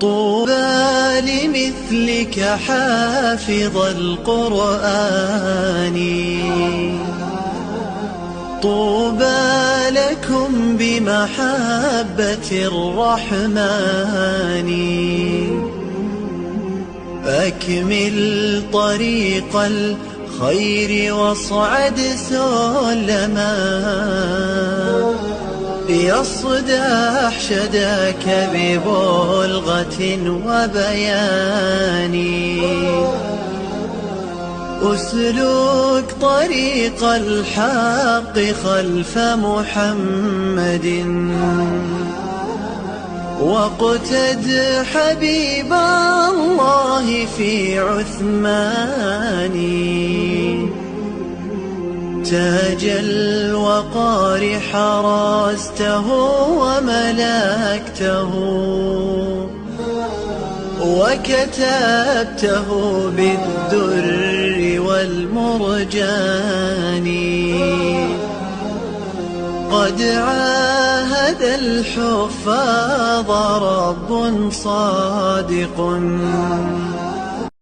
طوبى لمثلك حافظ القرآن، طوبى لكم بمحبة الرحمن. أكمل طريق الخير واصعد سلما، يصدح شداك ببلغة وبيان. أسلك طريق الحق خلف محمد، واقتد حبيب الله في عثمان. تاج الوقار حرسته وملكته، وكتبته بالدر والمرجان. قد عاهد الحفاظ رب صادق